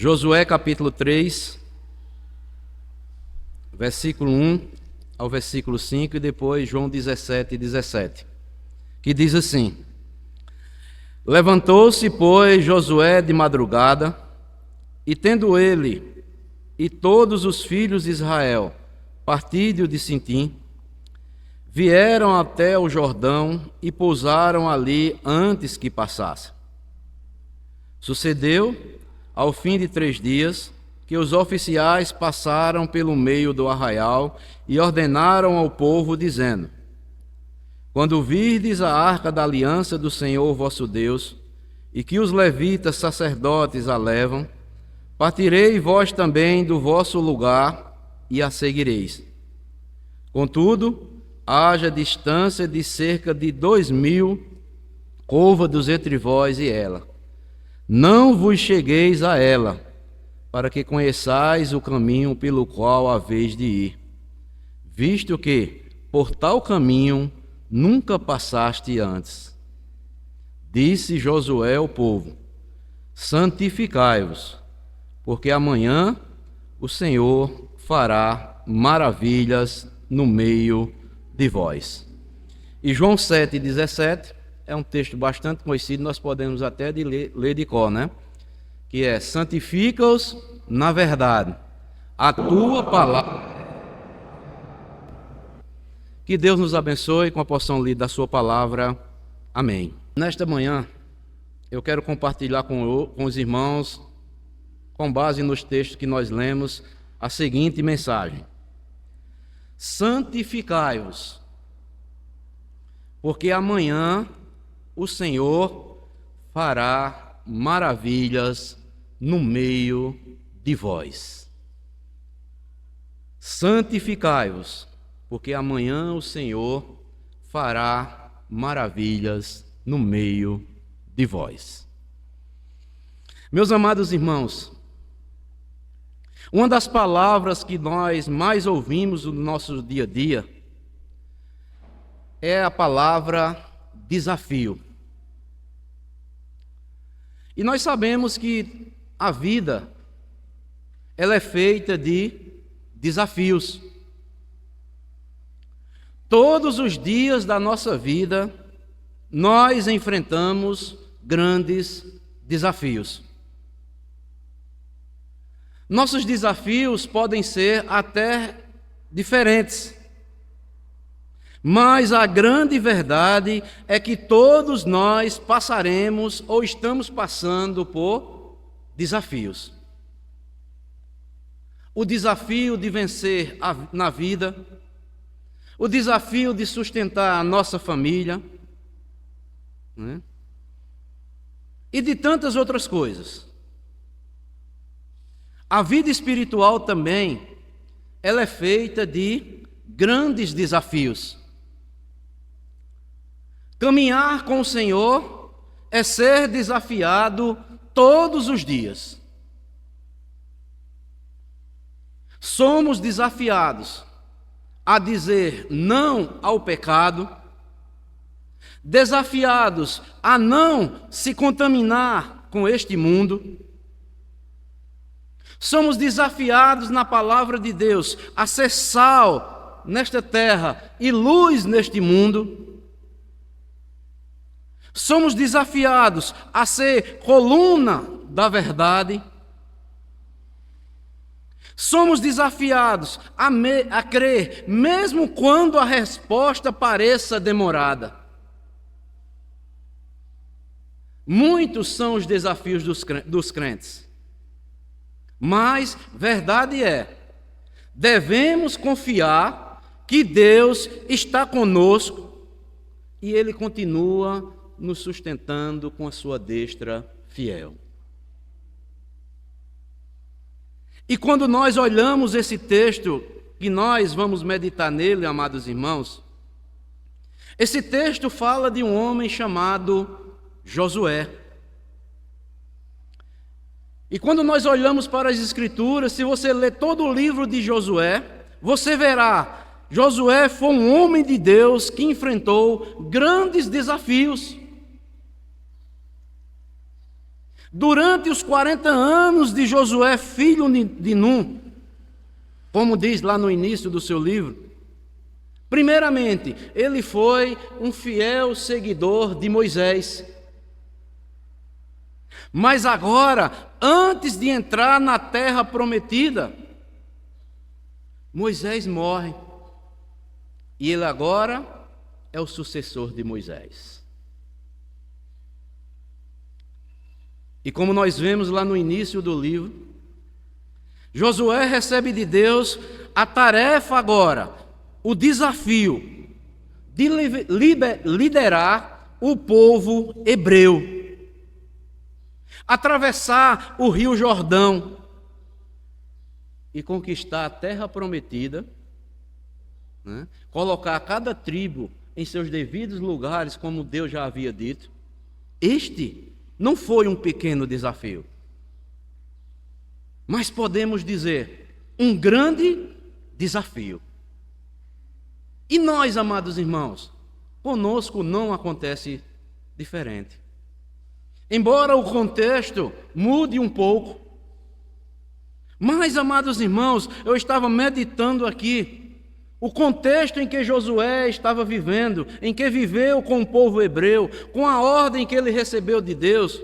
Josué capítulo 3, versículo 1 ao versículo 5 e depois João 17, que diz assim: Levantou-se, pois, Josué de madrugada, e tendo ele e todos os filhos de Israel partido de Sitim, vieram até o Jordão e pousaram ali antes que passasse. Sucedeu, ao fim de 3 dias, que os oficiais passaram pelo meio do arraial e ordenaram ao povo, dizendo: Quando virdes a arca da aliança do Senhor vosso Deus, e que os levitas sacerdotes a levam, partirei vós também do vosso lugar e a seguireis. Contudo, haja distância de cerca de 2000 côvados entre vós e ela. Não vos chegueis a ela, para que conheçais o caminho pelo qual haveis de ir, visto que por tal caminho nunca passaste antes. Disse Josué ao povo: Santificai-vos, porque amanhã o Senhor fará maravilhas no meio de vós. E João 7,17 é um texto bastante conhecido, nós podemos até ler de cor, né? Que é: santifica-os na verdade, a tua palavra. Que Deus nos abençoe com a porção lida da sua palavra. Amém. Nesta manhã, eu quero compartilhar com os irmãos, com base nos textos que nós lemos, a seguinte mensagem: santificai-vos, porque amanhã o Senhor fará maravilhas no meio de vós. Santificai-vos, porque amanhã o Senhor fará maravilhas no meio de vós. Meus amados irmãos, uma das palavras que nós mais ouvimos no nosso dia a dia é a palavra desafio. E nós sabemos que a vida, ela é feita de desafios. Todos os dias da nossa vida, nós enfrentamos grandes desafios. Nossos desafios podem ser até diferentes, mas a grande verdade é que todos nós passaremos ou estamos passando por desafios. O desafio de vencer na vida, o desafio de sustentar a nossa família, né? E de tantas outras coisas. A vida espiritual também, ela é feita de grandes desafios. Caminhar com o Senhor é ser desafiado todos os dias. Somos desafiados a dizer não ao pecado, desafiados a não se contaminar com este mundo. Somos desafiados na palavra de Deus a ser sal nesta terra e luz neste mundo. Somos desafiados a ser coluna da verdade. Somos desafiados a crer, mesmo quando a resposta pareça demorada. Muitos são os desafios dos crentes. Mas, verdade é, devemos confiar que Deus está conosco e Ele continua nos sustentando com a sua destra fiel. E quando nós olhamos esse texto, e nós vamos meditar nele, amados irmãos, esse texto fala de um homem chamado Josué. E quando nós olhamos para as Escrituras, se você ler todo o livro de Josué, você verá, Josué foi um homem de Deus que enfrentou grandes desafios. Durante os 40 anos de Josué, filho de Num, como diz lá no início do seu livro, primeiramente, ele foi um fiel seguidor de Moisés. Mas agora, antes de entrar na terra prometida, Moisés morre. E ele agora é o sucessor de Moisés. E como nós vemos lá no início do livro, Josué recebe de Deus a tarefa agora, o desafio de liderar o povo hebreu, atravessar o rio Jordão e conquistar a terra prometida, né? Colocar cada tribo em seus devidos lugares, como Deus já havia dito. Este não foi um pequeno desafio, mas podemos dizer, um grande desafio. E nós, amados irmãos, conosco não acontece diferente. Embora o contexto mude um pouco, mas, amados irmãos, eu estava meditando aqui, o contexto em que Josué estava vivendo, em que viveu com o povo hebreu, com a ordem que ele recebeu de Deus,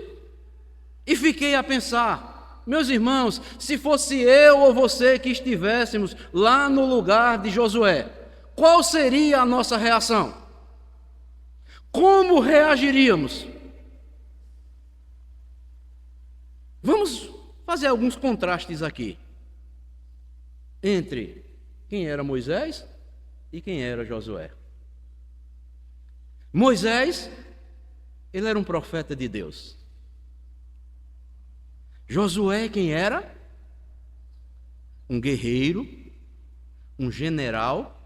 e fiquei a pensar, meus irmãos, se fosse eu ou você que estivéssemos lá no lugar de Josué, qual seria a nossa reação? Como reagiríamos? Vamos fazer alguns contrastes aqui entre quem era Moisés e quem era Josué. Moisés, ele era um profeta de Deus. Josué, quem era? Um guerreiro, um general,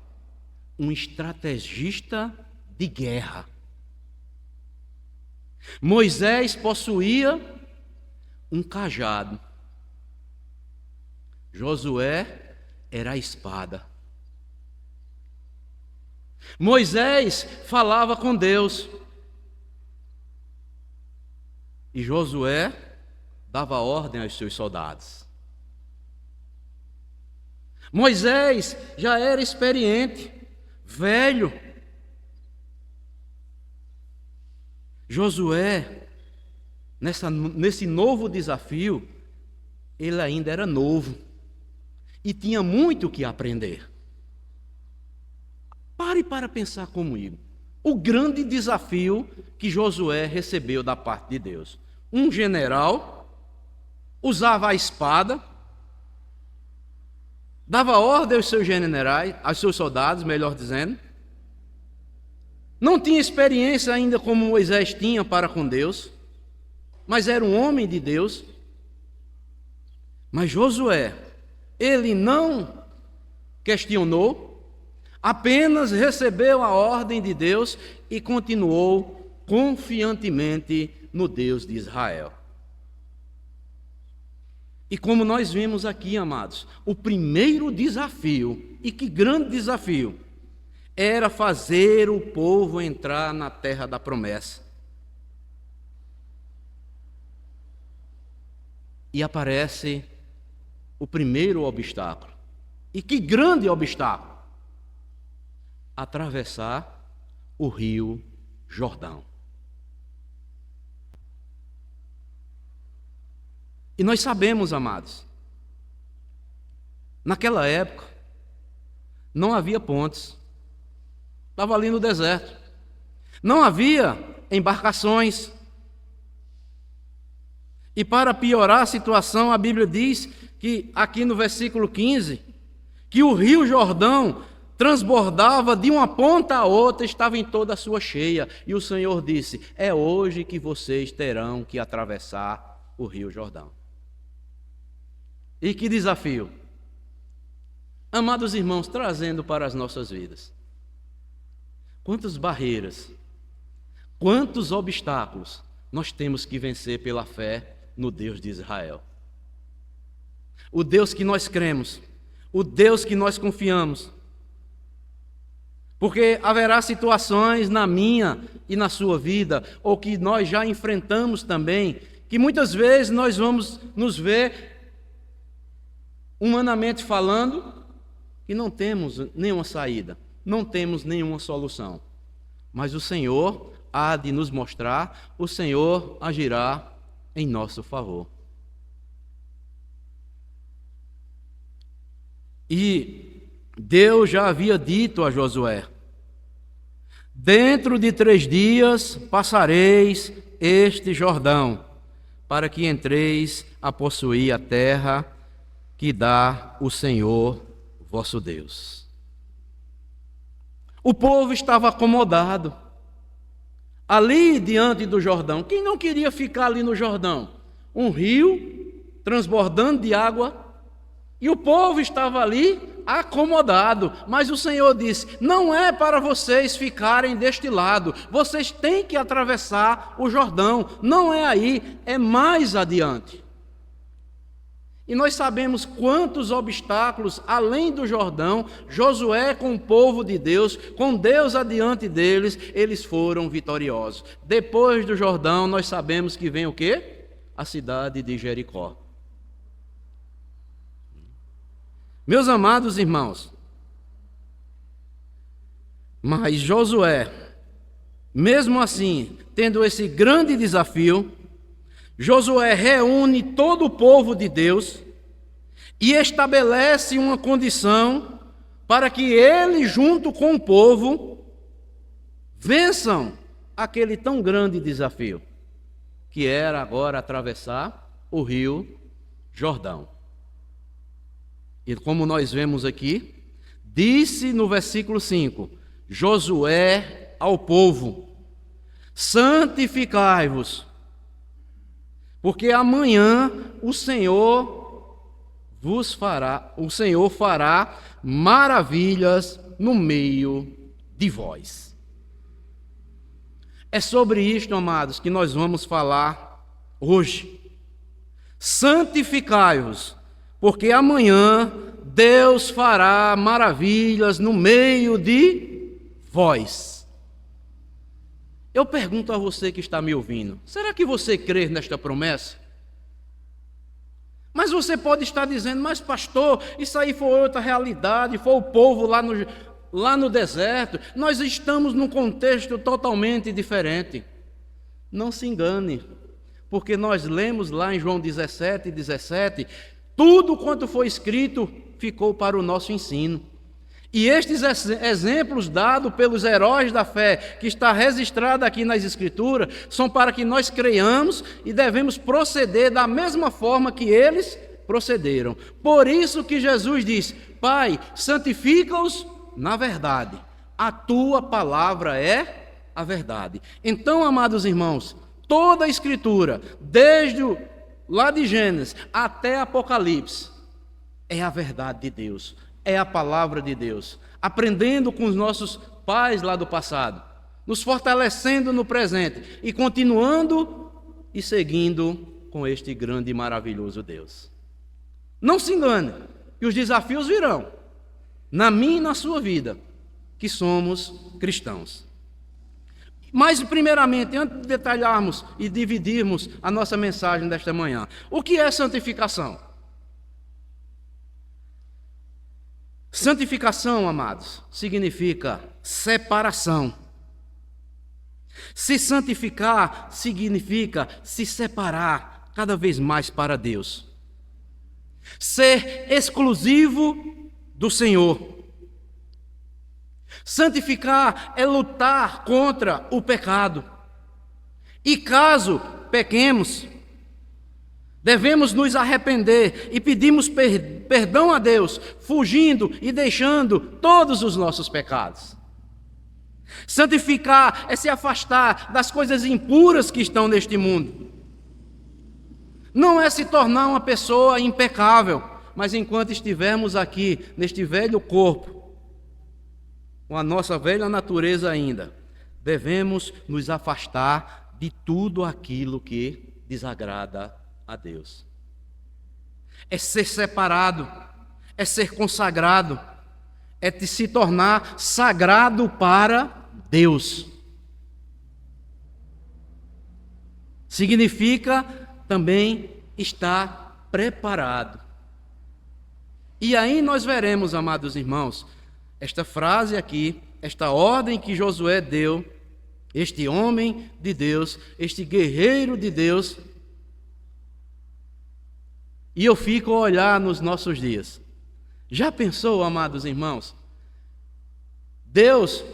um estrategista de guerra. Moisés possuía um cajado. Josué era a espada. Moisés falava com Deus. E Josué dava ordem aos seus soldados. Moisés já era experiente, velho. Josué, nesse novo desafio, ele ainda era novo e tinha muito o que aprender. Pare para pensar comigo. O grande desafio que Josué recebeu da parte de Deus. Um general usava a espada, dava ordem aos seus generais, aos seus soldados, melhor dizendo. Não tinha experiência ainda como Moisés tinha para com Deus, mas era um homem de Deus. Mas Josué, ele não questionou, apenas recebeu a ordem de Deus e continuou confiantemente no Deus de Israel. E como nós vimos aqui, amados, o primeiro desafio, e que grande desafio, era fazer o povo entrar na terra da promessa. E aparece o primeiro obstáculo. E que grande obstáculo! Atravessar o rio Jordão. E nós sabemos, amados, naquela época não havia pontes. Estava ali no deserto. Não havia embarcações. E para piorar a situação, a Bíblia diz que, aqui no versículo 15, que o rio Jordão transbordava de uma ponta a outra, estava em toda a sua cheia. E o Senhor disse: é hoje que vocês terão que atravessar o rio Jordão. E que desafio! Amados irmãos, trazendo para as nossas vidas. Quantas barreiras, quantos obstáculos nós temos que vencer pela fé no Deus de Israel. O Deus que nós cremos, o Deus que nós confiamos. Porque haverá situações na minha e na sua vida, ou que nós já enfrentamos também, que muitas vezes nós vamos nos ver, humanamente falando, que não temos nenhuma saída, não temos nenhuma solução. Mas o Senhor há de nos mostrar, o Senhor agirá em nosso favor. E Deus já havia dito a Josué: dentro de 3 dias passareis este Jordão, para que entreis a possuir a terra que dá o Senhor vosso Deus. O povo estava acomodado ali diante do Jordão. Quem não queria ficar ali no Jordão? Um rio transbordando de água, e o povo estava ali acomodado. Mas o Senhor disse: não é para vocês ficarem deste lado, vocês têm que atravessar o Jordão. Não é aí, é mais adiante. E nós sabemos quantos obstáculos, além do Jordão, Josué com o povo de Deus, com Deus adiante deles, eles foram vitoriosos. Depois do Jordão, nós sabemos que vem o quê? A cidade de Jericó. Meus amados irmãos, mas Josué, mesmo assim, tendo esse grande desafio, Josué reúne todo o povo de Deus e estabelece uma condição para que ele, junto com o povo, vençam aquele tão grande desafio, que era agora atravessar o rio Jordão. E como nós vemos aqui, disse no versículo 5, Josué ao povo: santificai-vos, porque amanhã o Senhor fará maravilhas no meio de vós. É sobre isto, amados, que nós vamos falar hoje. Santificai-vos, porque amanhã Deus fará maravilhas no meio de vós. Eu pergunto a você que está me ouvindo, será que você crê nesta promessa? Mas você pode estar dizendo: mas pastor, isso aí foi outra realidade, foi o povo lá no deserto, nós estamos num contexto totalmente diferente. Não se engane, porque nós lemos lá em João 17, tudo quanto foi escrito ficou para o nosso ensino. E estes exemplos dados pelos heróis da fé, que está registrado aqui nas Escrituras, são para que nós creiamos e devemos proceder da mesma forma que eles procederam. Por isso que Jesus diz: Pai, santifica-os na verdade, a tua palavra é a verdade. Então, amados irmãos, toda a Escritura, desde lá de Gênesis até Apocalipse, é a verdade de Deus. É a palavra de Deus, aprendendo com os nossos pais lá do passado, nos fortalecendo no presente e continuando e seguindo com este grande e maravilhoso Deus. Não se engane, que os desafios virão, na minha e na sua vida, que somos cristãos. Mas, primeiramente, antes de detalharmos e dividirmos a nossa mensagem desta manhã, o que é santificação? Santificação, amados, significa separação. Se santificar significa se separar cada vez mais para Deus. Ser exclusivo do Senhor. Santificar é lutar contra o pecado. E caso pequemos, devemos nos arrepender e pedirmos perdão a Deus, fugindo e deixando todos os nossos pecados. Santificar é se afastar das coisas impuras que estão neste mundo. Não é se tornar uma pessoa impecável, mas enquanto estivermos aqui, neste velho corpo, com a nossa velha natureza ainda, devemos nos afastar de tudo aquilo que desagrada a Deus. É ser separado, é ser consagrado, é de se tornar sagrado para Deus. Significa também está preparado. E aí nós veremos, amados irmãos, esta frase aqui, esta ordem que Josué deu, este homem de Deus, este guerreiro de Deus. E eu fico a olhar nos nossos dias. Já pensou, amados irmãos? Deus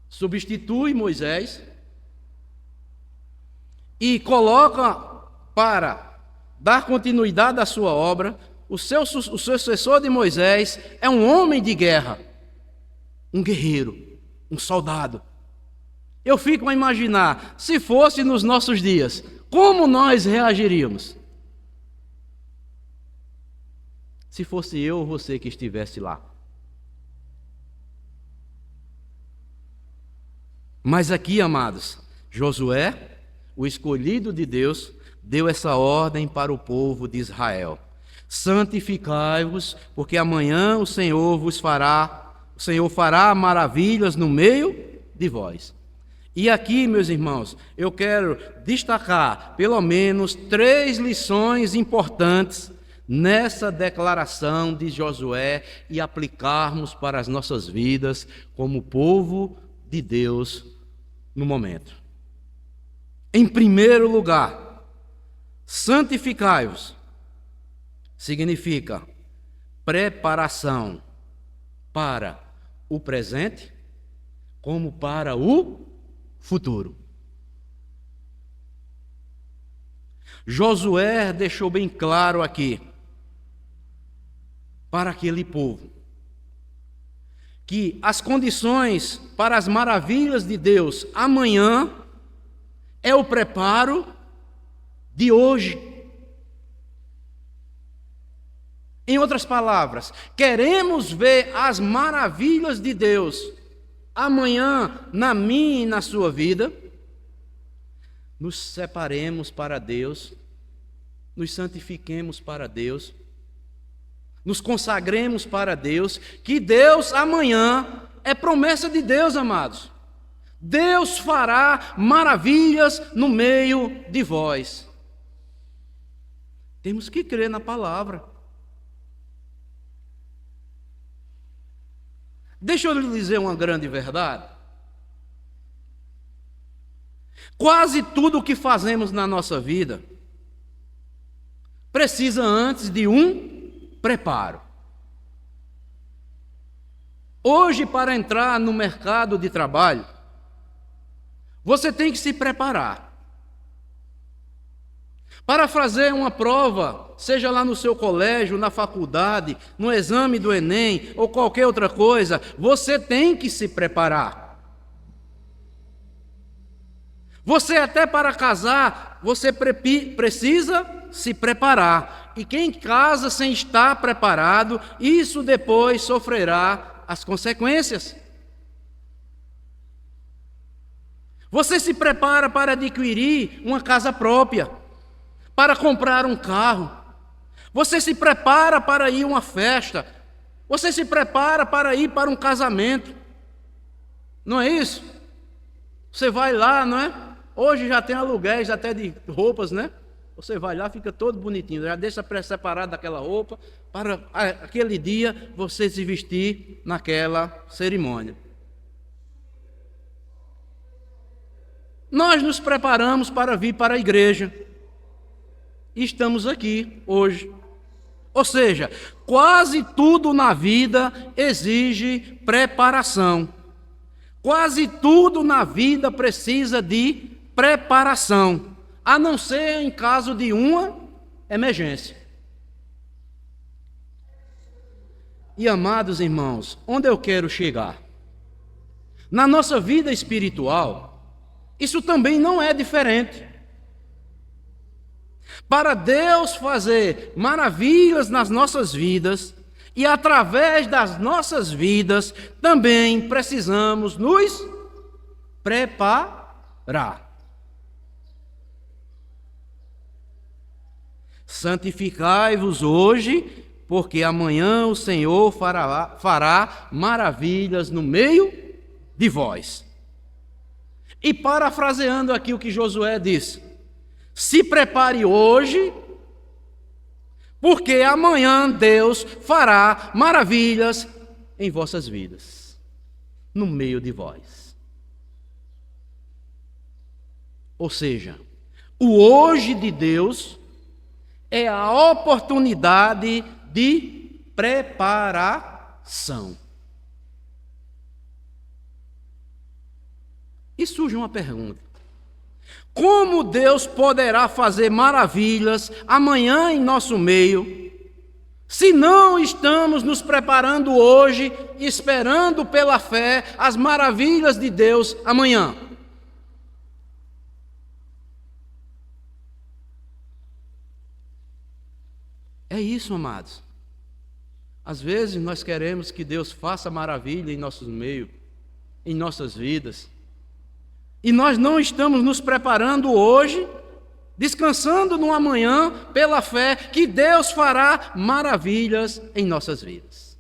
substitui Moisés e coloca para dar continuidade à sua obra. O sucessor de Moisés é um homem de guerra, um guerreiro, um soldado. Eu fico a imaginar, se fosse nos nossos dias, como nós reagiríamos? Se fosse eu ou você que estivesse lá. Mas aqui, amados, Josué, o escolhido de Deus, deu essa ordem para o povo de Israel: santificai-vos, porque amanhã o Senhor fará maravilhas no meio de vós. E aqui, meus irmãos, eu quero destacar pelo menos 3 lições importantes nessa declaração de Josué e aplicarmos para as nossas vidas como povo de Deus no momento. Em primeiro lugar, santificai-vos significa preparação para o presente como para o futuro. Josué deixou bem claro aqui para aquele povo que as condições para as maravilhas de Deus amanhã é o preparo de hoje. Em outras palavras, queremos ver as maravilhas de Deus amanhã na minha e na sua vida, nos separemos para Deus, nos santifiquemos para Deus, nos consagremos para Deus, que Deus amanhã é promessa de Deus, amados. Deus fará maravilhas no meio de vós. Temos que crer na palavra. Deixa eu lhe dizer uma grande verdade. Quase tudo o que fazemos na nossa vida precisa antes de um preparo. Hoje, para entrar no mercado de trabalho, você tem que se preparar. Para fazer uma prova, seja lá no seu colégio, na faculdade, no exame do Enem ou qualquer outra coisa, você tem que se preparar. Você até para casar, você precisa se preparar. E quem casa sem estar preparado, isso depois sofrerá as consequências. Você se prepara para adquirir uma casa própria, para comprar um carro. Você se prepara para ir a uma festa. Você se prepara para ir para um casamento. Não é isso? Você vai lá, não é? Hoje já tem aluguéis até de roupas, né? Você vai lá, fica todo bonitinho, já deixa pré-separado daquela roupa, para aquele dia você se vestir naquela cerimônia. Nós nos preparamos para vir para a igreja. E estamos aqui hoje. Ou seja, quase tudo na vida exige preparação. Quase tudo na vida precisa de preparação, a não ser em caso de uma emergência. E amados irmãos, onde eu quero chegar? Na nossa vida espiritual, isso também não é diferente. Para Deus fazer maravilhas nas nossas vidas, e através das nossas vidas, também precisamos nos preparar. Santificai-vos hoje, porque amanhã o Senhor fará maravilhas no meio de vós. E parafraseando aqui o que Josué disse: Se prepare hoje, porque amanhã Deus fará maravilhas em vossas vidas, no meio de vós. Ou seja, o hoje de Deus é a oportunidade de preparação. E surge uma pergunta: como Deus poderá fazer maravilhas amanhã em nosso meio, se não estamos nos preparando hoje, esperando pela fé as maravilhas de Deus amanhã? É isso, amados. Às vezes nós queremos que Deus faça maravilha em nossos meios, em nossas vidas, e nós não estamos nos preparando hoje, descansando no amanhã, pela fé que Deus fará maravilhas em nossas vidas.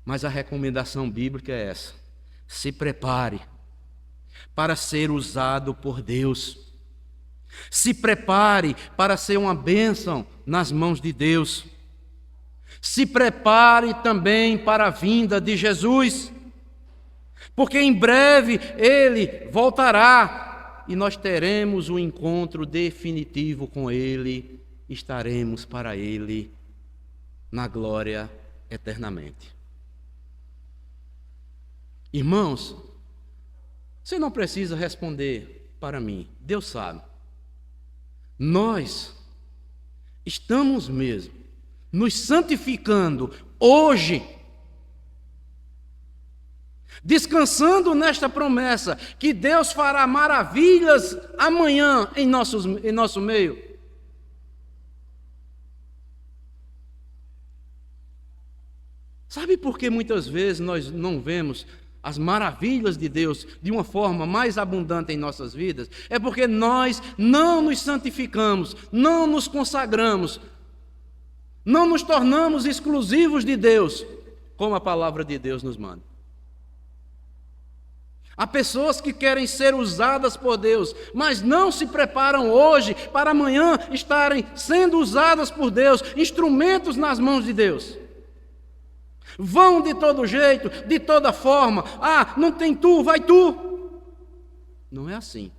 Mas a recomendação bíblica é essa: se prepare para ser usado por Deus. Se prepare para ser uma bênção nas mãos de Deus. Se prepare também para a vinda de Jesus, porque em breve Ele voltará e nós teremos um encontro definitivo com Ele, estaremos para Ele na glória eternamente. Irmãos, você não precisa responder para mim, Deus sabe. Nós estamos mesmo nos santificando hoje, descansando nesta promessa que Deus fará maravilhas amanhã em nosso meio. Sabe por que muitas vezes nós não vemos as maravilhas de Deus de uma forma mais abundante em nossas vidas? É porque nós não nos santificamos, não nos consagramos, não nos tornamos exclusivos de Deus, como a palavra de Deus nos manda. Há pessoas que querem ser usadas por Deus, mas não se preparam hoje para amanhã estarem sendo usadas por Deus, instrumentos nas mãos de Deus. Vão de todo jeito, de toda forma. Ah, não tem tu, vai tu. Não é assim.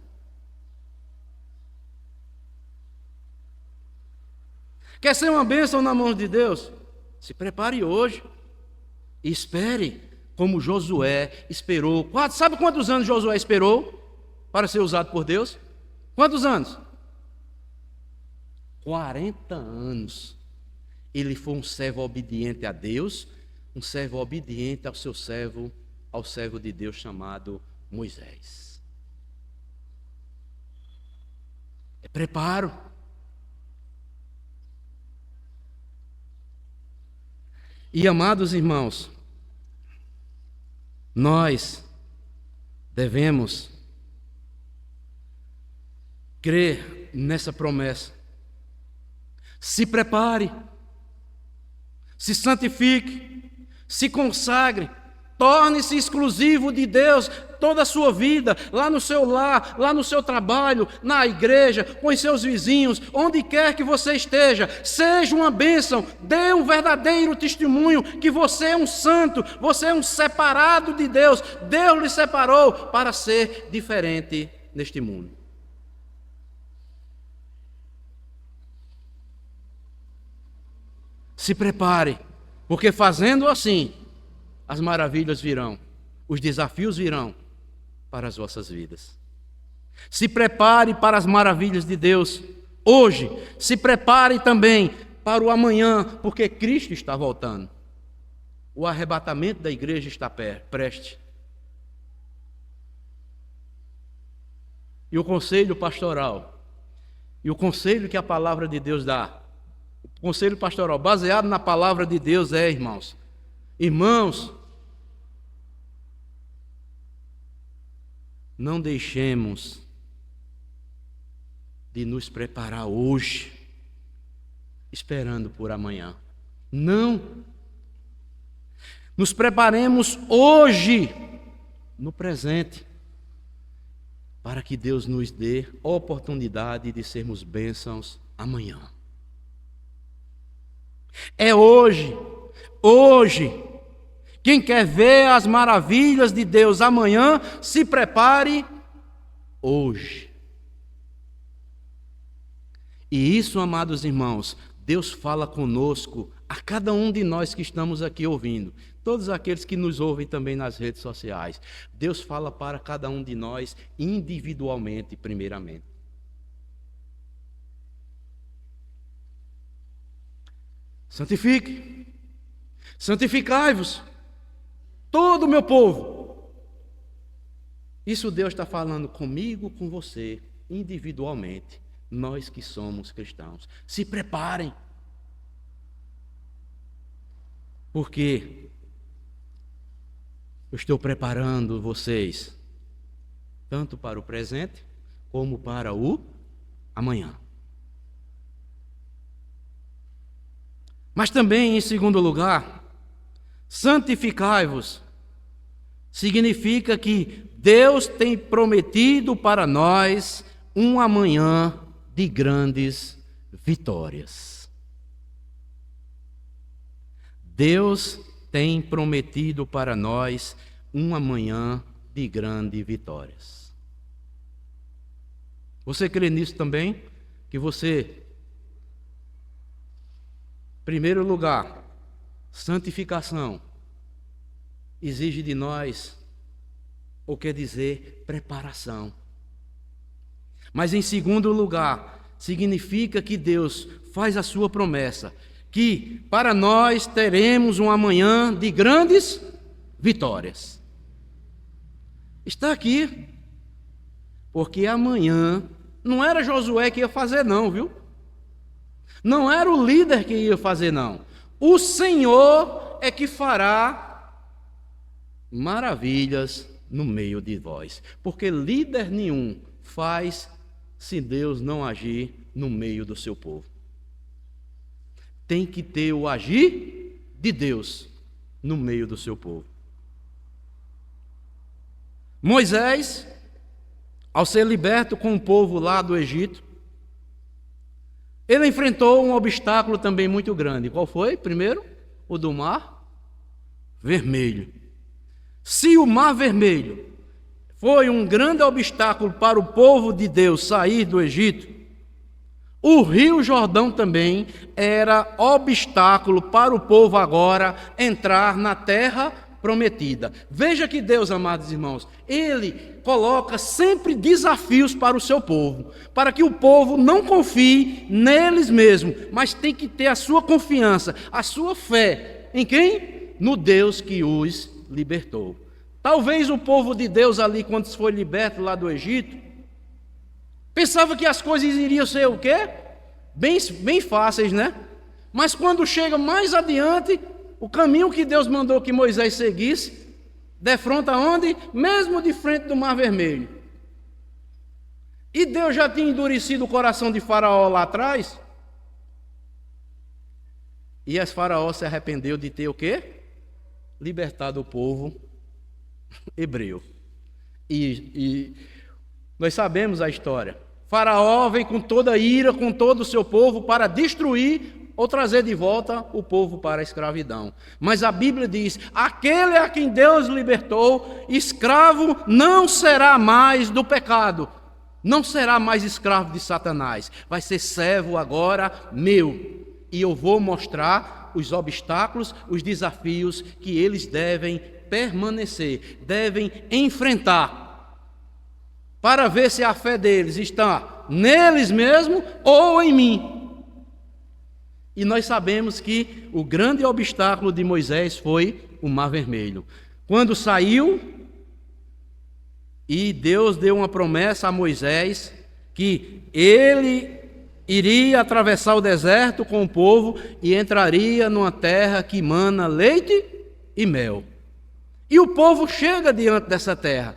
Quer ser uma bênção na mão de Deus? Se prepare hoje. E espere como Josué esperou. Sabe quantos anos Josué esperou para ser usado por Deus? Quantos anos? 40 anos. Ele foi um servo obediente a Deus, um servo obediente ao servo de Deus chamado Moisés. É preparo. E amados irmãos, nós devemos crer nessa promessa. Se prepare, se santifique, se consagre, torne-se exclusivo de Deus toda a sua vida, lá no seu lar, lá no seu trabalho, na igreja, com os seus vizinhos, onde quer que você esteja. Seja uma bênção, dê um verdadeiro testemunho que você é um santo, você é um separado de Deus. Deus lhe separou para ser diferente neste mundo. Se prepare, porque fazendo assim, as maravilhas virão, os desafios virão para as vossas vidas. Se prepare para as maravilhas de Deus hoje. Se prepare também para o amanhã, porque Cristo está voltando. O arrebatamento da igreja está prestes. E o conselho pastoral, e o conselho que a palavra de Deus dá, o conselho pastoral baseado na palavra de Deus é, irmãos, não deixemos de nos preparar hoje, esperando por amanhã. Não. Nos preparemos hoje, no presente. para que Deus nos dê oportunidade de sermos bênçãos amanhã. É hoje. Quem quer ver as maravilhas de Deus amanhã, se prepare hoje. E isso, amados irmãos, Deus fala conosco, a cada um de nós que estamos aqui ouvindo, todos aqueles que nos ouvem também nas redes sociais. Deus fala para cada um de nós individualmente, primeiramente. Santificai-vos, todo o meu povo. Isso Deus está falando comigo, com você, individualmente, nós que somos cristãos. Se preparem, porque eu estou preparando vocês, tanto para o presente, como para o amanhã. Mas também, em segundo lugar, santificai-vos significa que Deus tem prometido para nós um amanhã de grandes vitórias. Deus tem prometido para nós um amanhã de grandes vitórias. Você crê nisso também? Que você, em primeiro lugar, santificação exige de nós, ou quer dizer, preparação. Mas em segundo lugar, significa que Deus faz a sua promessa, que para nós teremos um amanhã de grandes vitórias. Está aqui, porque amanhã não era Josué que ia fazer não, viu? Não era o líder que ia fazer não. O Senhor é que fará maravilhas no meio de vós, porque líder nenhum faz se Deus não agir no meio do seu povo. Tem que ter o agir de Deus no meio do seu povo. Moisés, ao ser liberto com o povo lá do Egito, ele enfrentou um obstáculo também muito grande. Qual foi? Primeiro, o do Mar Vermelho. Se o Mar Vermelho foi um grande obstáculo para o povo de Deus sair do Egito, o Rio Jordão também era obstáculo para o povo agora entrar na terra prometida. Veja que Deus, amados irmãos, Ele coloca sempre desafios para o seu povo, para que o povo não confie neles mesmos, mas tem que ter a sua confiança, a sua fé. Em quem? No Deus que os libertou. Talvez o povo de Deus ali, quando foi liberto lá do Egito, pensava que as coisas iriam ser o quê? Bem fáceis, né? Mas quando chega mais adiante, o caminho que Deus mandou que Moisés seguisse, defronta onde? Mesmo de frente do Mar Vermelho. E Deus já tinha endurecido o coração de Faraó lá atrás. E as Faraó se arrependeu de ter o quê? Libertado o povo hebreu. E nós sabemos a história. Faraó vem com toda a ira, com todo o seu povo, para destruir ou trazer de volta o povo para a escravidão. Mas a Bíblia diz: aquele a quem Deus libertou, escravo não será mais do pecado, não será mais escravo de Satanás, vai ser servo agora meu. E eu vou mostrar os obstáculos, os desafios que eles devem permanecer, devem enfrentar, para ver se a fé deles está neles mesmos ou em mim. E nós sabemos que o grande obstáculo de Moisés foi o Mar Vermelho. Quando saiu, e Deus deu uma promessa a Moisés, que ele iria atravessar o deserto com o povo e entraria numa terra que mana leite e mel. E o povo chega diante dessa terra.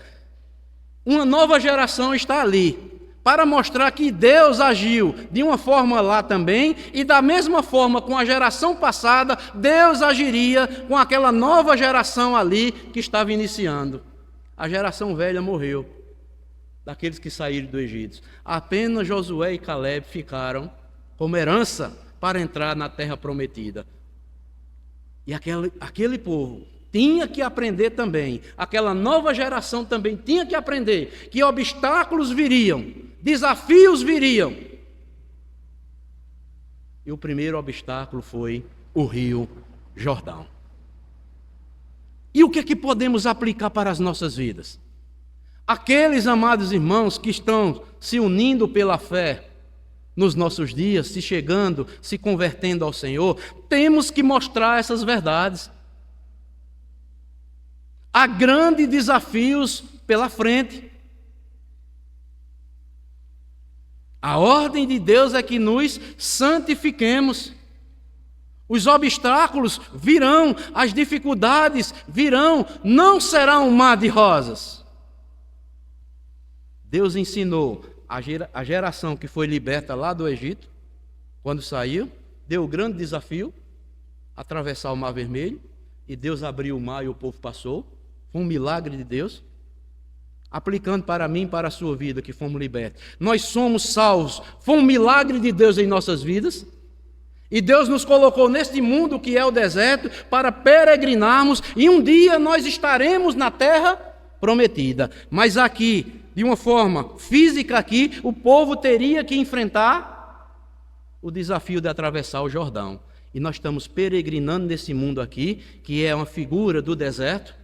Uma nova geração está ali, para mostrar que Deus agiu de uma forma lá também, e da mesma forma com a geração passada, Deus agiria com aquela nova geração ali que estava iniciando. A geração velha morreu. daqueles que saíram do Egito. Apenas Josué e Caleb ficaram como herança para entrar na terra prometida. E aquele povo tinha que aprender também, aquela nova geração também tinha que aprender que obstáculos viriam, desafios viriam. E o primeiro obstáculo foi o rio Jordão. E o que é que podemos aplicar para as nossas vidas? Aqueles amados irmãos que estão se unindo pela fé nos nossos dias, se chegando, se convertendo ao Senhor, temos que mostrar essas verdades. Há grandes desafios pela frente. A ordem de Deus é que nos santifiquemos. Os obstáculos virão, as dificuldades virão, não será um mar de rosas. Deus ensinou a geração que foi liberta lá do Egito, quando saiu, deu o grande desafio, atravessar o Mar Vermelho, e Deus abriu o mar e o povo passou. Foi um milagre de Deus. Aplicando para mim e para a sua vida, que fomos libertos. Nós somos salvos. Foi um milagre de Deus em nossas vidas. E Deus nos colocou neste mundo que é o deserto para peregrinarmos, e um dia nós estaremos na terra prometida. Mas aqui, de uma forma física aqui, o povo teria que enfrentar o desafio de atravessar o Jordão. E nós estamos peregrinando nesse mundo aqui, que é uma figura do deserto.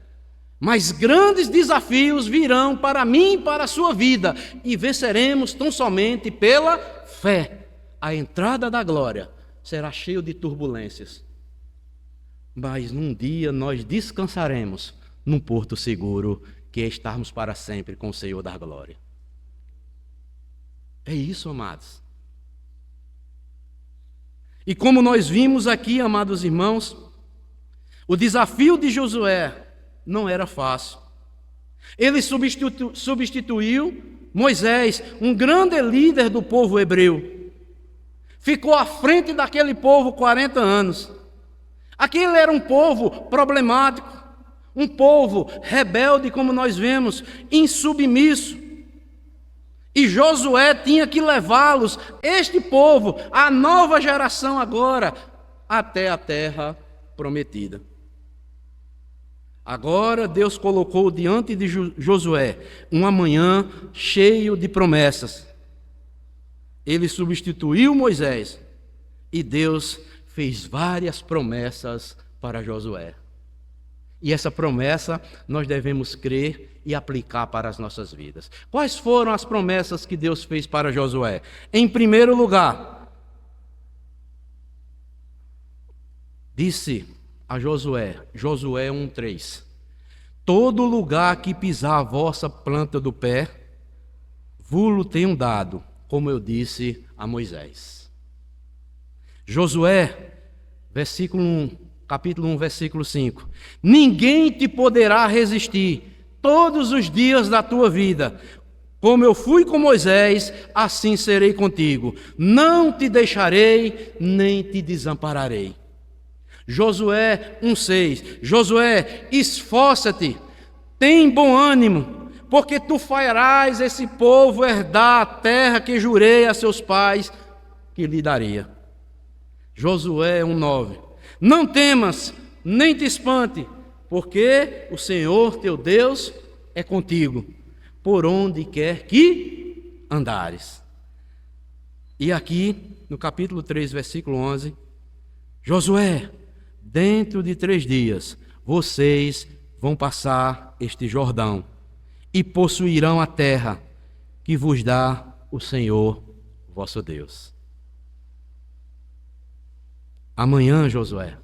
Mas grandes desafios virão para mim e para a sua vida, e venceremos tão somente pela fé. A entrada da glória será cheia de turbulências, mas num dia nós descansaremos num porto seguro, que é estarmos para sempre com o Senhor da glória. É isso, amados. E como nós vimos aqui, amados irmãos, o desafio de Josué não era fácil. Ele substituiu Moisés, um grande líder do povo hebreu. Ficou à frente daquele povo 40 anos. Aquele era um povo problemático, um povo rebelde, como nós vemos, insubmisso. E Josué tinha que levá-los, este povo, a nova geração agora, até a terra prometida. Agora Deus colocou diante de Josué um amanhã cheio de promessas. Ele substituiu Moisés e Deus fez várias promessas para Josué. E essa promessa nós devemos crer e aplicar para as nossas vidas. Quais foram as promessas que Deus fez para Josué? Em primeiro lugar, disse a Josué 1:3: todo lugar que pisar a vossa planta do pé, vos-lo tenho dado, como eu disse a Moisés. Josué, capítulo 1, versículo 5: ninguém te poderá resistir todos os dias da tua vida. Como eu fui com Moisés, assim serei contigo. Não te deixarei, nem te desampararei. Josué 1:6: Josué, esforça-te, tem bom ânimo, porque tu farás esse povo herdar a terra que jurei a seus pais que lhe daria. Josué 1:9: não temas, nem te espante, porque o Senhor teu Deus é contigo, por onde quer que andares. E aqui, no capítulo 3, versículo 11, Josué, dentro de 3 dias, vocês vão passar este Jordão e possuirão a terra que vos dá o Senhor, vosso Deus. Amanhã, Josué,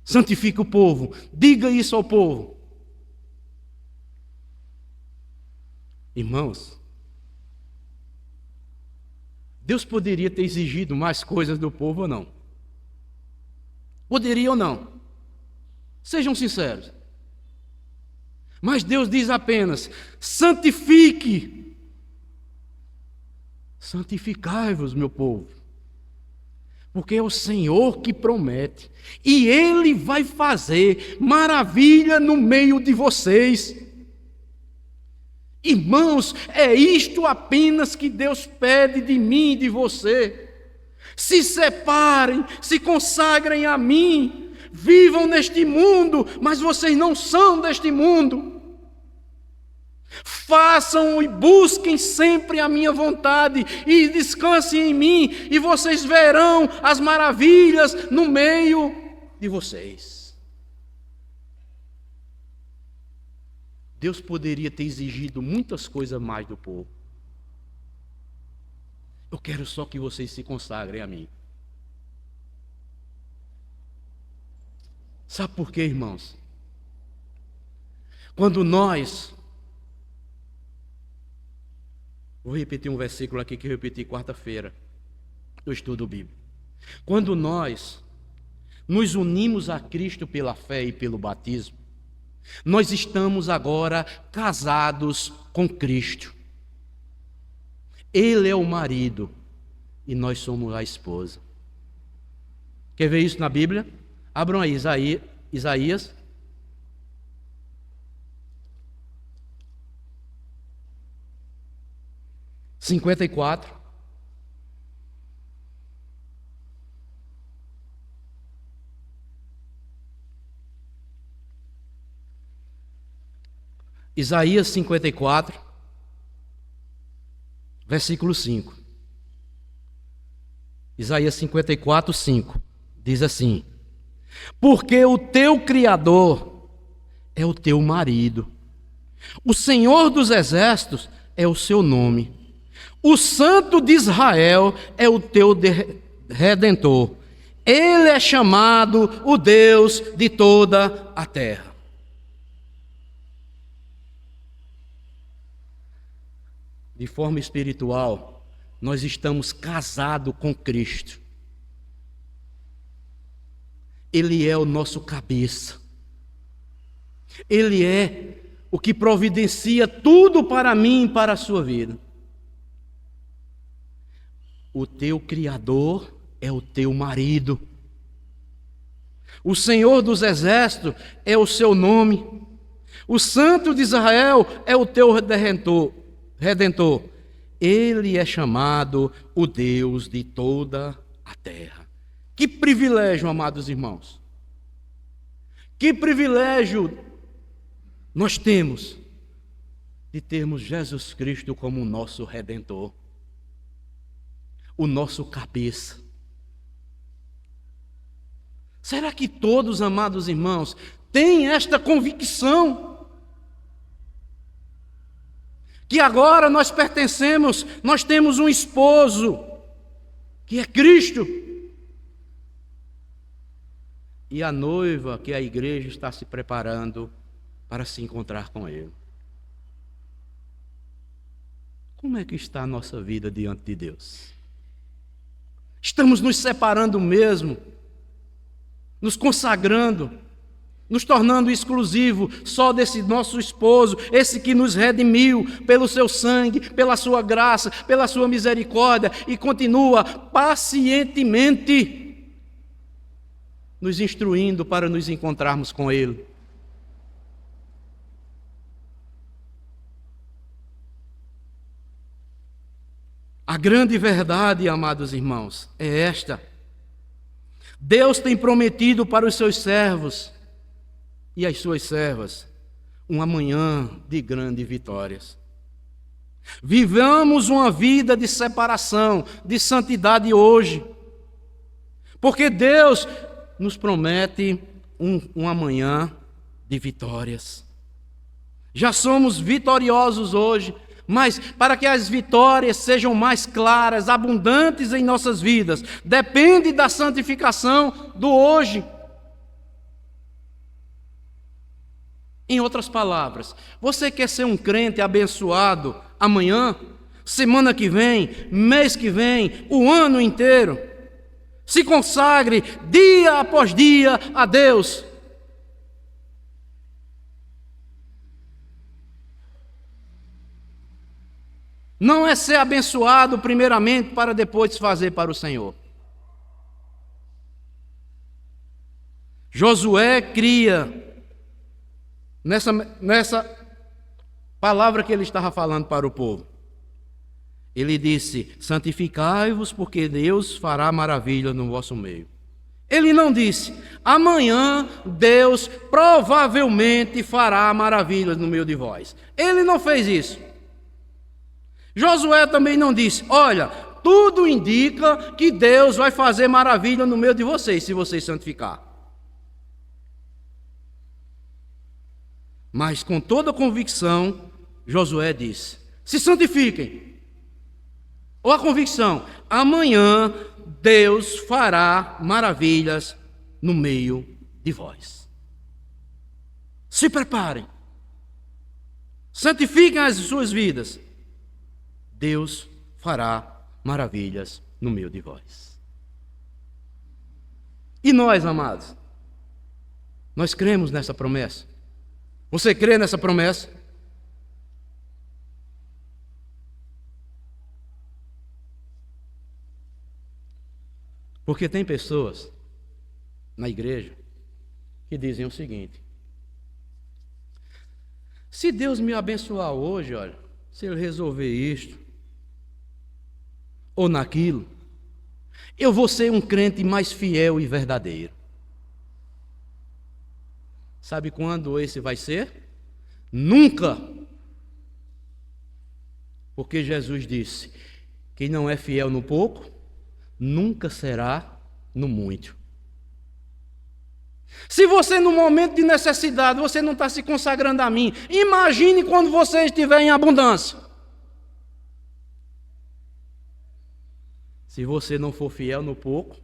santifica o povo, diga isso ao povo. Irmãos, Deus poderia ter exigido mais coisas do povo ou não? Poderia ou não? Sejam sinceros. Mas Deus diz apenas: santifique. Santificai-vos, meu povo. Porque é o Senhor que promete. E Ele vai fazer maravilha no meio de vocês. Irmãos, é isto apenas que Deus pede de mim e de você. Se separem, se consagrem a mim, vivam neste mundo, mas vocês não são deste mundo. Façam e busquem sempre a minha vontade e descansem em mim, e vocês verão as maravilhas no meio de vocês. Deus poderia ter exigido muitas coisas mais do povo. Eu quero só que vocês se consagrem a mim. Sabe por quê, irmãos? Quando nós... Vou repetir um versículo aqui que eu repeti quarta-feira do estudo bíblico. Quando nós nos unimos a Cristo pela fé e pelo batismo, nós estamos agora casados com Cristo. Ele é o marido e nós somos a esposa. Quer ver isso na Bíblia? Abram aí Isaías. (54) Isaías 54, versículo 5. Isaías 54, 5. Diz assim: porque o teu Criador é o teu marido, o Senhor dos exércitos é o seu nome, o Santo de Israel é o teu Redentor. Ele é chamado o Deus de toda a terra. De forma espiritual, nós estamos casados com Cristo. Ele é o nosso cabeça. Ele é o que providencia tudo para mim e para a sua vida. O teu Criador é o teu marido. O Senhor dos exércitos é o seu nome. O Santo de Israel é o teu Redentor. Ele é chamado o Deus de toda a terra. Que privilégio, amados irmãos. Que privilégio nós temos de termos Jesus Cristo como o nosso Redentor, o nosso cabeça. Será que todos, amados irmãos, têm esta convicção? Que agora nós pertencemos, nós temos um esposo, que é Cristo. E a noiva, que é a igreja, está se preparando para se encontrar com Ele. Como é que está a nossa vida diante de Deus? Estamos nos separando mesmo, nos consagrando, nos tornando exclusivo só desse nosso esposo, esse que nos redimiu pelo seu sangue, pela sua graça, pela sua misericórdia, e continua pacientemente nos instruindo para nos encontrarmos com Ele. A grande verdade, amados irmãos, é esta: Deus tem prometido para os seus servos e as suas servas um amanhã de grandes vitórias. Vivamos uma vida de separação, de santidade hoje, porque Deus nos promete um amanhã de vitórias. Já somos vitoriosos hoje, mas para que as vitórias sejam mais claras, abundantes em nossas vidas, depende da santificação do hoje. Em outras palavras, você quer ser um crente abençoado amanhã, semana que vem, mês que vem, o ano inteiro? Se consagre dia após dia a Deus. Não é ser abençoado primeiramente para depois fazer para o Senhor. Josué cria nessa palavra que ele estava falando para o povo? Ele disse: santificai-vos, porque Deus fará maravilha no vosso meio. Ele não disse: amanhã Deus provavelmente fará maravilhas no meio de vós. Ele não fez isso. Josué também não disse: olha, tudo indica que Deus vai fazer maravilha no meio de vocês, se vocês santificar. Mas com toda convicção, Josué disse: se santifiquem. Ou a convicção: amanhã Deus fará maravilhas no meio de vós. Se preparem. Santifiquem as suas vidas. Deus fará maravilhas no meio de vós. E nós, amados? Nós cremos nessa promessa? Você crê nessa promessa? Porque tem pessoas na igreja que dizem o seguinte: se Deus me abençoar hoje, olha, se Ele resolver isto ou naquilo, eu vou ser um crente mais fiel e verdadeiro. Sabe quando esse vai ser? Nunca! Porque Jesus disse: quem não é fiel no pouco, nunca será no muito. Se você no momento de necessidade, você não está se consagrando a mim, imagine quando você estiver em abundância. Se você não for fiel no pouco,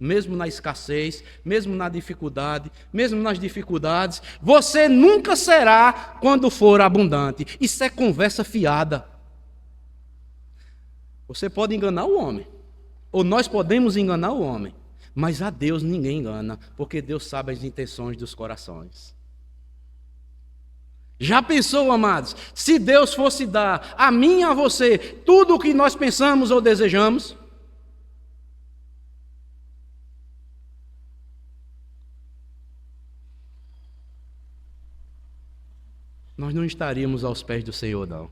mesmo na escassez, mesmo na dificuldade, mesmo nas dificuldades, você nunca será quando for abundante. Isso é conversa fiada. Você pode enganar o homem, ou nós podemos enganar o homem, mas a Deus ninguém engana, porque Deus sabe as intenções dos corações. Já pensou, amados, se Deus fosse dar a mim e a você tudo o que nós pensamos ou desejamos? Nós não estaríamos aos pés do Senhor, não.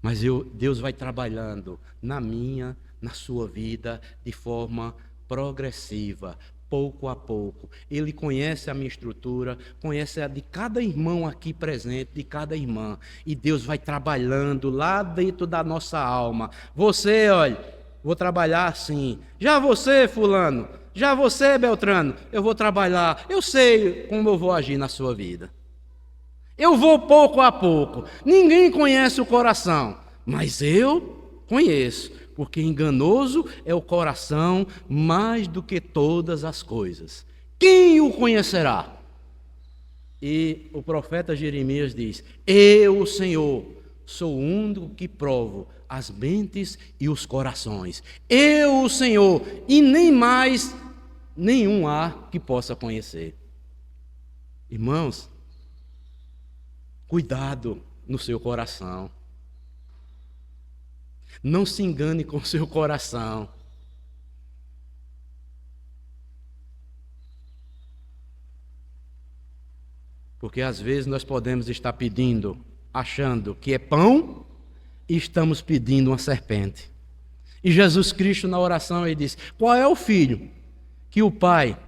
Mas Deus vai trabalhando na minha, na sua vida, de forma progressiva, pouco a pouco. Ele conhece a minha estrutura, conhece a de cada irmão aqui presente, de cada irmã. E Deus vai trabalhando lá dentro da nossa alma. Você, olha, vou trabalhar assim. Já você, fulano, já você, Beltrano, eu vou trabalhar. Eu sei como eu vou agir na sua vida. Eu vou pouco a pouco. Ninguém conhece o coração, mas eu conheço, porque enganoso é o coração mais do que todas as coisas. Quem o conhecerá? E o profeta Jeremias diz: eu, o Senhor, sou o único que provo as mentes e os corações. Eu, o Senhor, e nem mais nenhum há que possa conhecer. Irmãos, cuidado no seu coração. Não se engane com o seu coração. Porque às vezes nós podemos estar pedindo, achando que é pão, e estamos pedindo uma serpente. E Jesus Cristo na oração ele diz: qual é o filho que o pai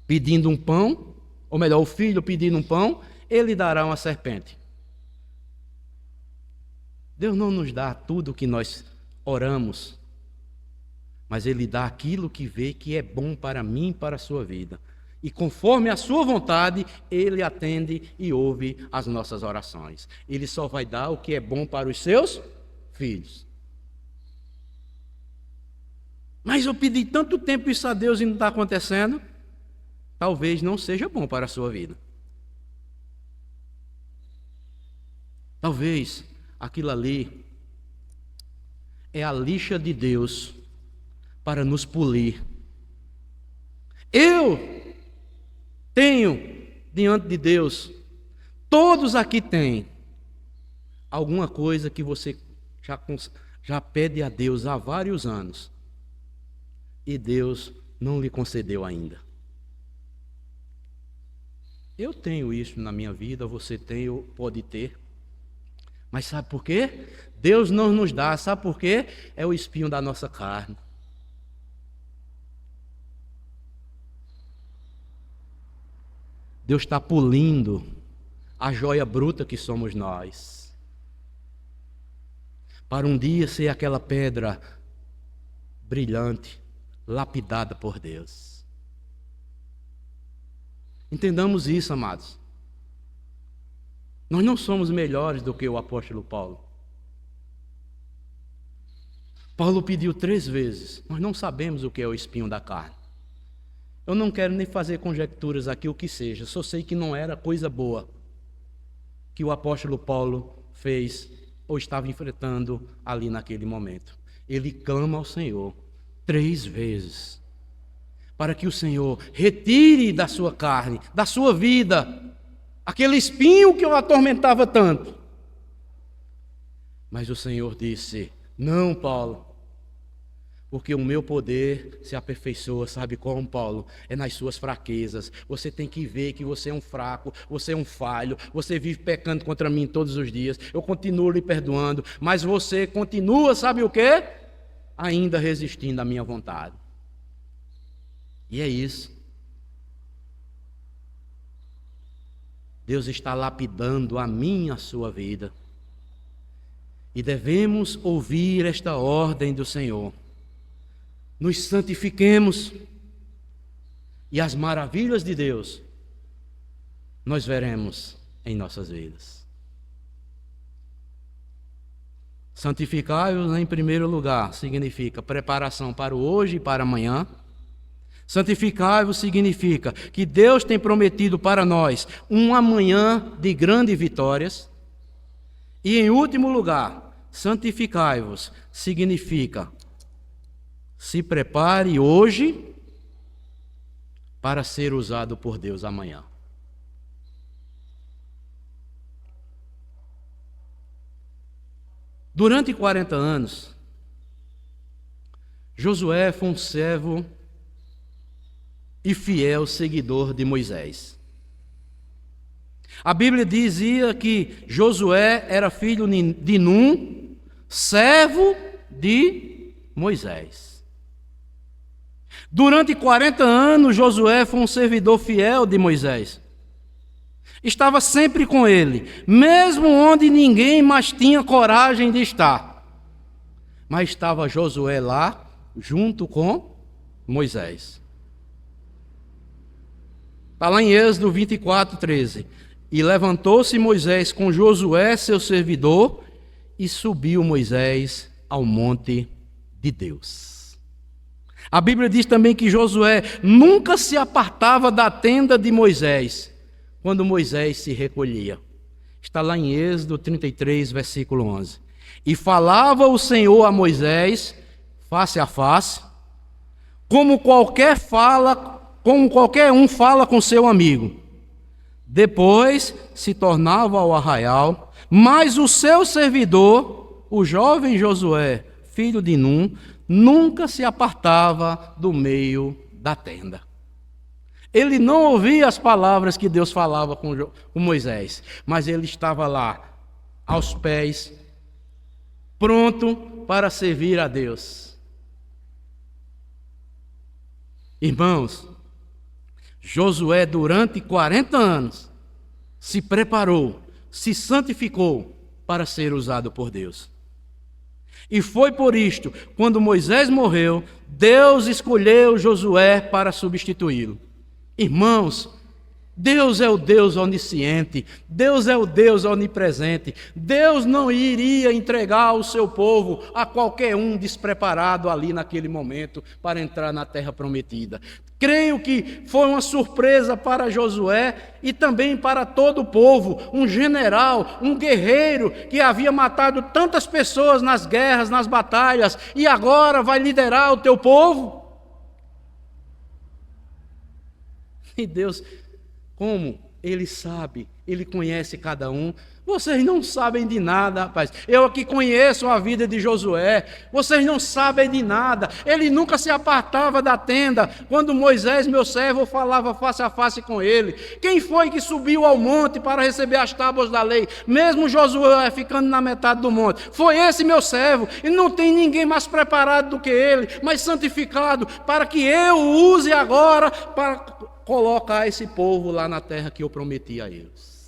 pedindo um pão, ou melhor, o filho pedindo um pão, ele dará uma serpente? Deus não nos dá tudo o que nós oramos, mas Ele dá aquilo que vê que é bom para mim e para a sua vida. E conforme a sua vontade, Ele atende e ouve as nossas orações. Ele só vai dar o que é bom para os seus filhos. Mas eu pedi tanto tempo isso a Deus e não está acontecendo. Talvez não seja bom para a sua vida. Talvez aquilo ali é a lixa de Deus para nos polir. Eu tenho diante de Deus, todos aqui têm alguma coisa que você já pede a Deus há vários anos e Deus não lhe concedeu ainda. Eu tenho isso na minha vida, você tem ou pode ter. Mas sabe por quê? Deus não nos dá, sabe por quê? É o espinho da nossa carne. Deus está polindo a joia bruta que somos nós, para um dia ser aquela pedra brilhante, lapidada por Deus. Entendamos isso, amados. Nós não somos melhores do que o apóstolo Paulo. Paulo pediu 3 vezes. Nós não sabemos o que é o espinho da carne. Eu não quero nem fazer conjecturas aqui o que seja. Só sei que não era coisa boa que o apóstolo Paulo fez ou estava enfrentando ali naquele momento. Ele clama ao Senhor 3 vezes para que o Senhor retire da sua carne, da sua vida, aquele espinho que o atormentava tanto. Mas o Senhor disse: não, Paulo, porque o meu poder se aperfeiçoa, sabe como, Paulo? É nas suas fraquezas. Você tem que ver que você é um fraco, você é um falho, você vive pecando contra mim todos os dias, eu continuo lhe perdoando, mas você continua, sabe o quê? Ainda resistindo à minha vontade. E é isso. Deus está lapidando a minha, a sua vida. E devemos ouvir esta ordem do Senhor. Nos santifiquemos e as maravilhas de Deus nós veremos em nossas vidas. Santificai-vos em primeiro lugar significa preparação para o hoje e para amanhã. Santificai-vos significa que Deus tem prometido para nós um amanhã de grandes vitórias. E em último lugar, santificai-vos significa se prepare hoje para ser usado por Deus amanhã. Durante 40 anos, Josué foi um servo e fiel seguidor de Moisés. A Bíblia dizia que Josué era filho de Num, servo de Moisés. Durante 40 anos, Josué foi um servidor fiel de Moisés. Estava sempre com ele, mesmo onde ninguém mais tinha coragem de estar. Mas estava Josué lá, junto com Moisés. Está lá em Êxodo 24:13. E levantou-se Moisés com Josué, seu servidor, e subiu Moisés ao monte de Deus. A Bíblia diz também que Josué nunca se apartava da tenda de Moisés, quando Moisés se recolhia. Está lá em Êxodo 33, versículo 11. E falava o Senhor a Moisés, face a face, como qualquer um fala com seu amigo. Depois se tornava ao arraial, mas o seu servidor, o jovem Josué, filho de Num, nunca se apartava do meio da tenda. Ele não ouvia as palavras que Deus falava com Moisés, mas ele estava lá, aos pés, pronto para servir a Deus. Irmãos, Josué, durante 40 anos, se preparou, se santificou para ser usado por Deus. E foi por isto, quando Moisés morreu, Deus escolheu Josué para substituí-lo. Irmãos, Deus é o Deus onisciente, Deus é o Deus onipresente. Deus não iria entregar o seu povo a qualquer um despreparado ali naquele momento para entrar na terra prometida. Creio que foi uma surpresa para Josué e também para todo o povo, um general, um guerreiro que havia matado tantas pessoas nas guerras, nas batalhas, e agora vai liderar o teu povo. E Deus, como Ele sabe Ele conhece cada um. Vocês não sabem de nada, rapaz. Eu aqui conheço a vida de Josué. Vocês não sabem de nada. Ele nunca se apartava da tenda quando Moisés, meu servo, falava face a face com ele. Quem foi que subiu ao monte para receber as tábuas da lei? Mesmo Josué ficando na metade do monte. Foi esse meu servo. E não tem ninguém mais preparado do que ele, mais santificado, para que eu o use agora para colocar esse povo lá na terra que eu prometi a eles.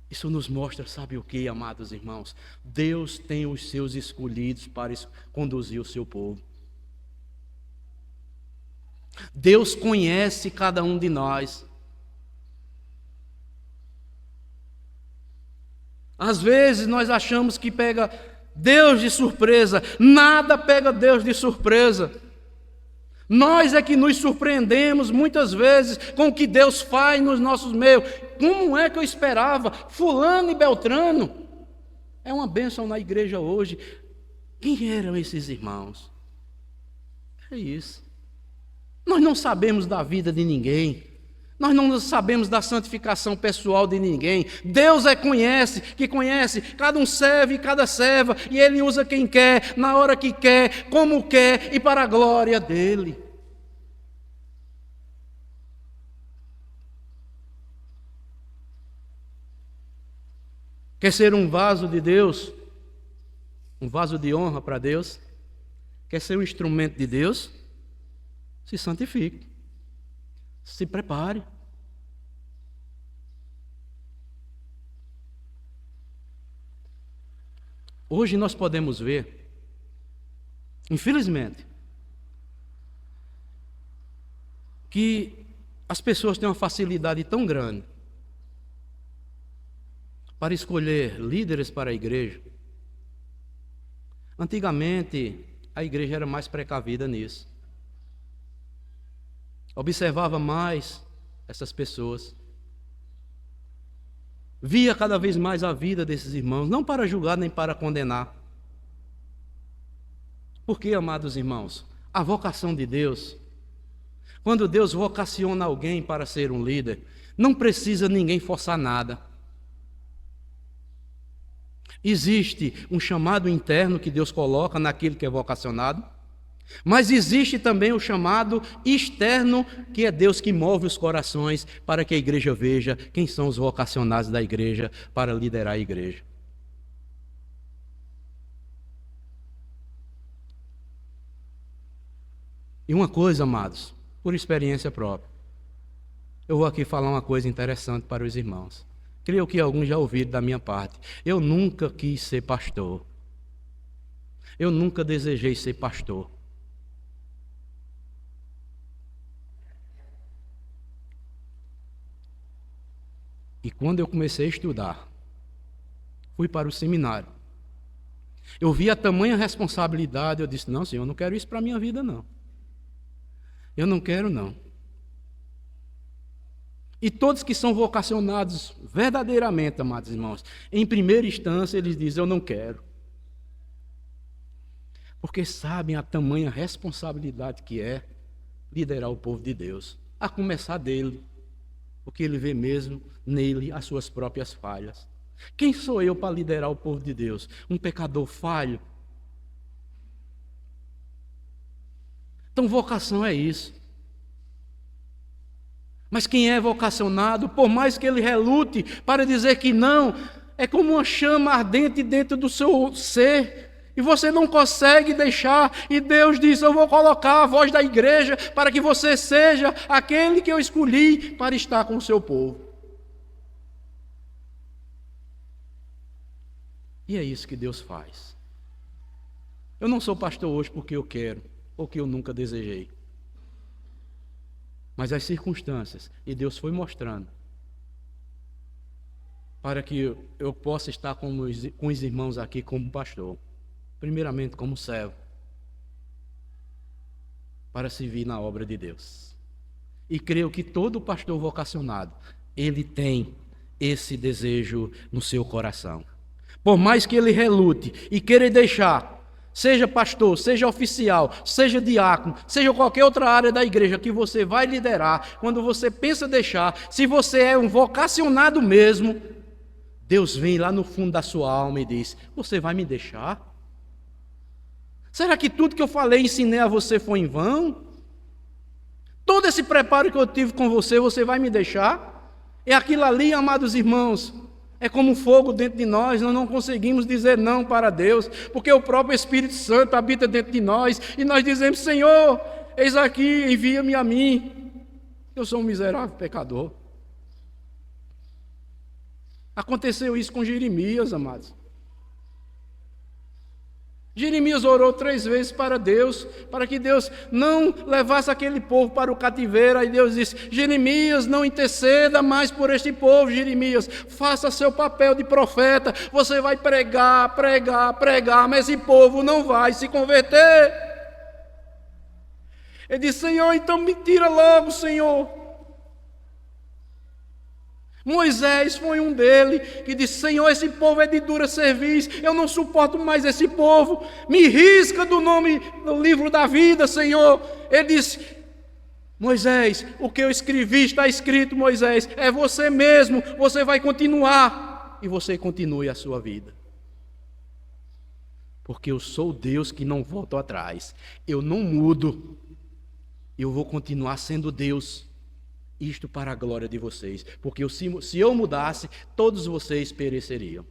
Isso nos mostra, sabe o que, amados irmãos? Deus tem os seus escolhidos para conduzir o seu povo. Deus conhece cada um de nós. Às vezes nós achamos que pega Deus de surpresa. Nada pega Deus de surpresa. Nós é que nos surpreendemos muitas vezes com o que Deus faz nos nossos meios. Como é que eu esperava? Fulano e Beltrano. É uma bênção na igreja hoje. Quem eram esses irmãos? É isso. Nós não sabemos da vida de ninguém. Nós não sabemos da santificação pessoal de ninguém. Deus que conhece, cada um serve e cada serva, e Ele usa quem quer, na hora que quer, como quer e para a glória dEle. Quer ser um vaso de Deus? Um vaso de honra para Deus? Quer ser um instrumento de Deus? Se santifique. Se prepare. Hoje nós podemos ver, infelizmente, que as pessoas têm uma facilidade tão grande para escolher líderes para a igreja. Antigamente, a igreja era mais precavida nisso. Observava mais essas pessoas. Via cada vez mais a vida desses irmãos, não para julgar nem para condenar. Porque, amados irmãos, a vocação de Deus, quando Deus vocaciona alguém para ser um líder, não precisa ninguém forçar nada. Existe um chamado interno que Deus coloca naquele que é vocacionado, mas existe também o chamado externo, que é Deus que move os corações para que a igreja veja quem são os vocacionados da igreja para liderar a igreja. E uma coisa, amados, por experiência própria, eu vou aqui falar uma coisa interessante para os irmãos. Creio que alguns já ouviram da minha parte. Eu nunca quis ser pastor. Eu nunca desejei ser pastor. E quando eu comecei a estudar, fui para o seminário. Eu vi a tamanha responsabilidade, eu disse, não, Senhor, eu não quero isso para a minha vida, não. Eu não quero, não. E todos que são vocacionados verdadeiramente, amados irmãos, em primeira instância eles dizem, eu não quero. Porque sabem a tamanha responsabilidade que é liderar o povo de Deus, a começar dele, porque ele vê mesmo nele as suas próprias falhas. Quem sou eu para liderar o povo de Deus? Um pecador falho? Então vocação é isso. Mas quem é vocacionado, por mais que ele relute para dizer que não, é como uma chama ardente dentro do seu ser, e você não consegue deixar, e Deus diz, eu vou colocar a voz da igreja para que você seja aquele que eu escolhi para estar com o seu povo. E é isso que Deus faz. Eu não sou pastor hoje porque eu quero, ou que eu nunca desejei. Mas as circunstâncias, e Deus foi mostrando, para que eu possa estar com os irmãos aqui como pastor. Primeiramente como servo, para servir na obra de Deus. E creio que todo pastor vocacionado, ele tem esse desejo no seu coração. Por mais que ele relute e queira deixar, seja pastor, seja oficial, seja diácono, seja qualquer outra área da igreja que você vai liderar, quando você pensa deixar, se você é um vocacionado mesmo, Deus vem lá no fundo da sua alma e diz: você vai me deixar? Será que tudo que eu falei e ensinei a você foi em vão? Todo esse preparo que eu tive com você, você vai me deixar? É aquilo ali, amados irmãos, é como um fogo dentro de nós não conseguimos dizer não para Deus, porque o próprio Espírito Santo habita dentro de nós, e nós dizemos: Senhor, eis aqui, envia-me a mim, eu sou um miserável pecador. Aconteceu isso com Jeremias, amados. Jeremias orou 3 vezes para Deus, para que Deus não levasse aquele povo para o cativeiro. Aí Deus disse: Jeremias, não interceda mais por este povo. Jeremias, faça seu papel de profeta. Você vai pregar, mas esse povo não vai se converter. Ele disse: Senhor, então me tira logo, Senhor. Moisés foi um dele que disse: Senhor, esse povo é de dura cerviz, eu não suporto mais esse povo, me risca do nome do livro da vida, Senhor. Ele disse: Moisés, o que eu escrevi está escrito, Moisés, é você mesmo, você vai continuar, e você continue a sua vida. Porque eu sou Deus que não volto atrás, eu não mudo, eu vou continuar sendo Deus. Isto para a glória de vocês, porque se eu mudasse, todos vocês pereceriam.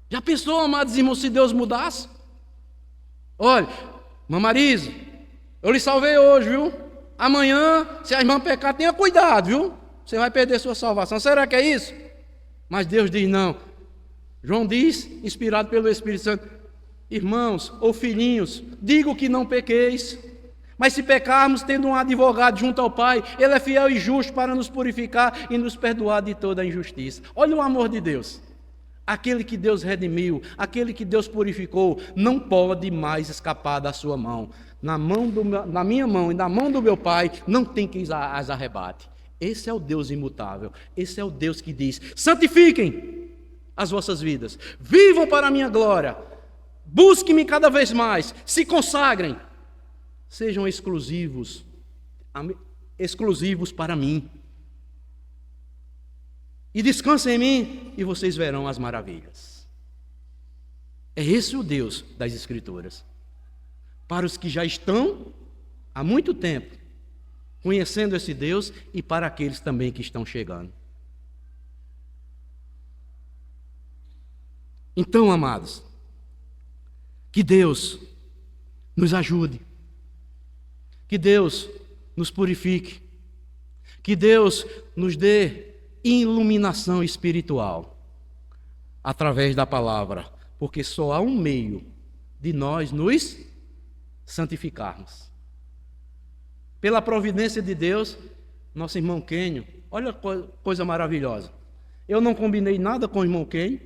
Já pensou, amados irmãos, se Deus mudasse? Olha, irmã Marisa, eu lhe salvei hoje, viu? Amanhã, se a irmã pecar, tenha cuidado, viu? Você vai perder sua salvação. Será que é isso? Mas Deus diz não. João diz, inspirado pelo Espírito Santo: irmãos ou filhinhos, digo que não pequeis. Mas se pecarmos, tendo um advogado junto ao Pai, Ele é fiel e justo para nos purificar e nos perdoar de toda a injustiça. Olha o amor de Deus. Aquele que Deus redimiu, aquele que Deus purificou, não pode mais escapar da sua mão. Na minha mão e na mão do meu Pai, não tem quem as arrebate. Esse é o Deus imutável. Esse é o Deus que diz: santifiquem as vossas vidas, vivam para a minha glória, busquem-me cada vez mais, se consagrem. Sejam exclusivos para mim. E descansem em mim e vocês verão as maravilhas. É esse o Deus das Escrituras. Para os que já estão há muito tempo conhecendo esse Deus e para aqueles também que estão chegando. Então, amados, que Deus nos ajude. Que Deus nos purifique, que Deus nos dê iluminação espiritual através da palavra, porque só há um meio de nós nos santificarmos. Pela providência de Deus, nosso irmão Quênio, olha coisa maravilhosa. Eu não combinei nada com o irmão Quênio,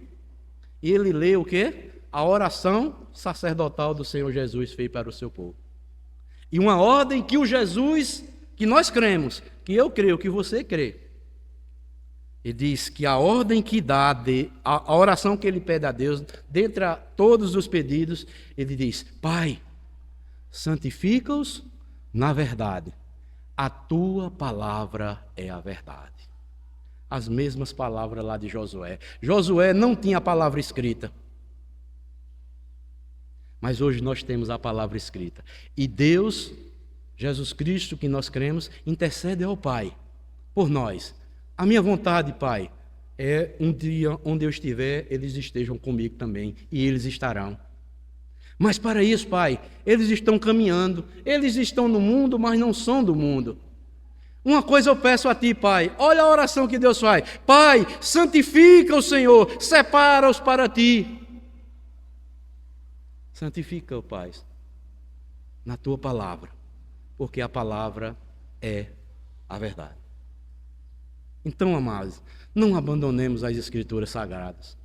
e ele lê o quê? A oração sacerdotal do Senhor Jesus fez para o seu povo. E uma ordem que o Jesus, que nós cremos, que eu creio, que você crê. Ele diz que a ordem que dá, a oração que ele pede a Deus, dentre todos os pedidos, ele diz: Pai, santifica-os na verdade. A tua palavra é a verdade. As mesmas palavras lá de Josué. Josué não tinha a palavra escrita. Mas hoje nós temos a palavra escrita. E Deus, Jesus Cristo, que nós cremos, intercede ao Pai por nós. A minha vontade, Pai, é um dia onde eu estiver, eles estejam comigo também. E eles estarão. Mas para isso, Pai, eles estão caminhando. Eles estão no mundo, mas não são do mundo. Uma coisa eu peço a Ti, Pai. Olha a oração que Deus faz. Pai, santifica o Senhor, separa-os para Ti. Santifica-o, Pai, na Tua palavra, porque a palavra é a verdade. Então, amados, não abandonemos as Escrituras Sagradas.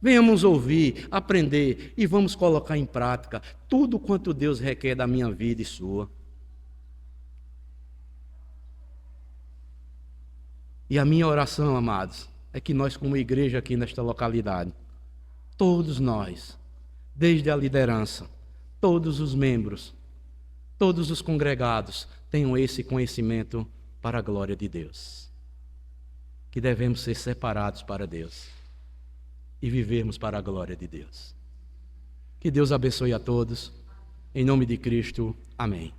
Venhamos ouvir, aprender e vamos colocar em prática tudo quanto Deus requer da minha vida e sua. E a minha oração, amados, é que nós, como igreja aqui nesta localidade, todos nós, desde a liderança, todos os membros, todos os congregados tenham esse conhecimento para a glória de Deus. Que devemos ser separados para Deus e vivermos para a glória de Deus. Que Deus abençoe a todos. Em nome de Cristo. Amém.